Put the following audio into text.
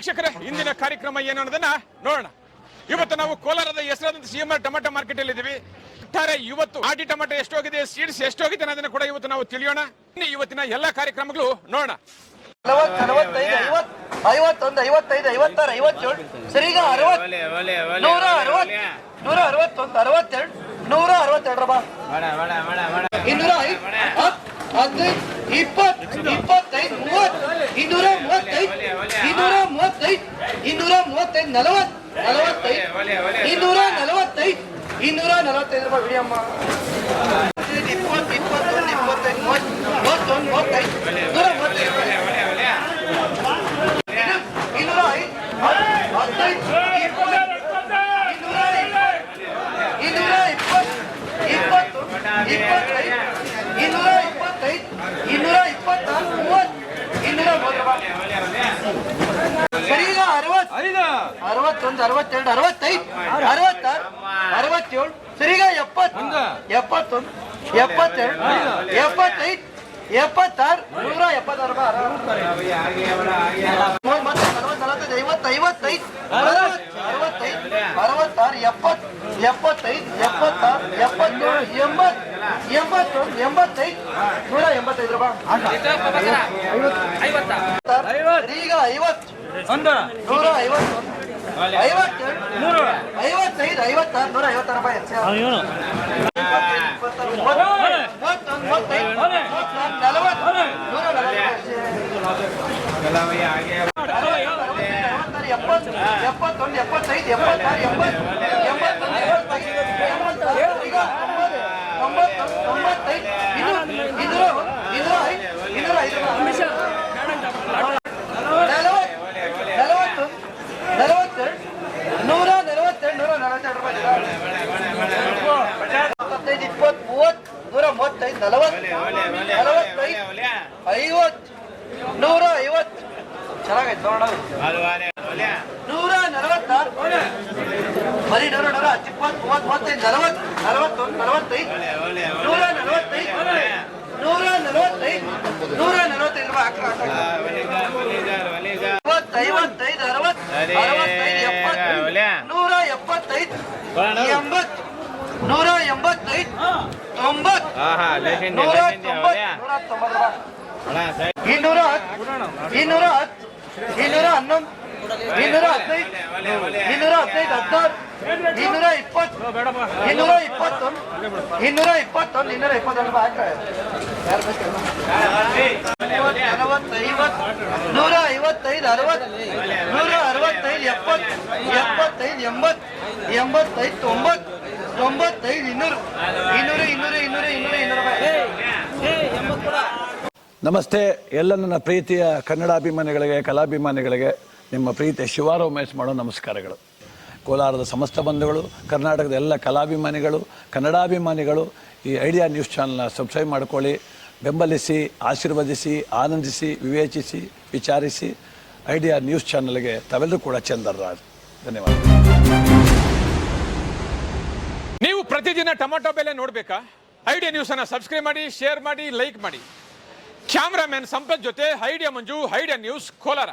ವೀಕ್ಷಕರೇ, ಇಂದಿನ ಕಾರ್ಯಕ್ರಮ ಏನು ಅನ್ನೋದನ್ನ ನೋಡೋಣ. ಇವತ್ತು ನಾವು ಕೋಲಾರದ ಹೆಸರಾದಂತ ಸಿಎಂಆರ್ ಟೊಮೆಟೊ ಮಾರ್ಕೆಟ್ ಅಲ್ಲಿ ಇದ್ದೀವಿ. ಒಟ್ಟಾರೆ ಇವತ್ತು ಆಟಿ ಟೊಮೆಟೊ ಎಷ್ಟೋಗಿದೆ, ಸೀಡ್ಸ್ ಎಷ್ಟೋಗಿದೆ ಅನ್ನೋದನ್ನ ಕೂಡ ಇವತ್ತು ನಾವು ತಿಳಿಯೋಣ. ಇವತ್ತಿನ ಎಲ್ಲಾ ಕಾರ್ಯಕ್ರಮಗಳು ನೋಡೋಣ. 40, 45, 50, 51, 55, 56, 57, ಸರಿಗ 60, 160, 161, 62, 162 ರೂಪಾಯಿ. 205, 10, 15, 20, 25, 30, 235, 235, 235, 40, 45, 245, 245 ರೂಪಾಯಿ ಬಿಡಿಯಮ್ಮ. 20, 21, 25, 31, 35, 61, 62, 65, 66, 67, ಸರಿಗ 70, 71, 72, 75, 76, 176 ರೂಪಾಯಿ. 55, 65, 66, 70, 75, 76, 77, 80, 81, 85, 185 ರೂಪಾಯಿ. ಈಗ 50, 151, 52, 55, 56, 156 ರೂಪಾಯಿ. 150, ಚೆನ್ನಾಗೈತೆ ನೋಡೋಣ. 146, ಬರೀ 100, 10, 20, 30, 35, 40, 41, 45, 145, 145, 145 ರೂಪಾಯಿ. 55, 60, 65, 70, 175, 80, 185, 90, 190, 210, 210, 211, 215, 215, 220, 221, 222 ರೂಪಾಯಿ. 155, 60, 165, 70, 75, 80, 85, 90, 95, 200, 200 ರೂಪಾಯಿ. ನಮಸ್ತೆ ಎಲ್ಲ ನನ್ನ ಪ್ರೀತಿಯ ಕನ್ನಡಾಭಿಮಾನಿಗಳಿಗೆ, ಕಲಾಭಿಮಾನಿಗಳಿಗೆ ನಿಮ್ಮ ಪ್ರೀತಿಯ ಶಿವಾರ ಉಮೇಶ್ ಮಾಡೋ ನಮಸ್ಕಾರಗಳು. ಕೋಲಾರದ ಸಮಸ್ತ ಬಂಧುಗಳು, ಕರ್ನಾಟಕದ ಎಲ್ಲ ಕಲಾಭಿಮಾನಿಗಳು, ಕನ್ನಡಾಭಿಮಾನಿಗಳು ಈ ಐಡಿಯಾ ನ್ಯೂಸ್ ಚಾನಲ್ನ ಸಬ್ಸ್ಕ್ರೈಬ್ ಮಾಡ್ಕೊಳ್ಳಿ, ಬೆಂಬಲಿಸಿ, ಆಶೀರ್ವದಿಸಿ, ಆನಂದಿಸಿ, ವಿವೇಚಿಸಿ, ವಿಚಾರಿಸಿ. ಐಡಿಯಾ ನ್ಯೂಸ್ ಚಾನಲ್ಗೆ ತಾವೆಲ್ಲರೂ ಕೂಡ ಚಂದರ್ರಾಜ್. ಧನ್ಯವಾದ. ನೀವು ಪ್ರತಿದಿನ ಟೊಮೆಟೊ ಬೆಲೆ ನೋಡಬೇಕಾ? ಐಡಿಯಾ ನ್ಯೂಸನ್ನು ಸಬ್ಸ್ಕ್ರೈಬ್ ಮಾಡಿ, ಶೇರ್ ಮಾಡಿ, ಲೈಕ್ ಮಾಡಿ. ಕ್ಯಾಮ್ರಾಮನ್ ಸಂಪತ್ ಜೊತೆ ಐಡಿಯಾ ಮಂಜು, ಐಡಿಯಾ ನ್ಯೂಸ್ ಕೋಲಾರ.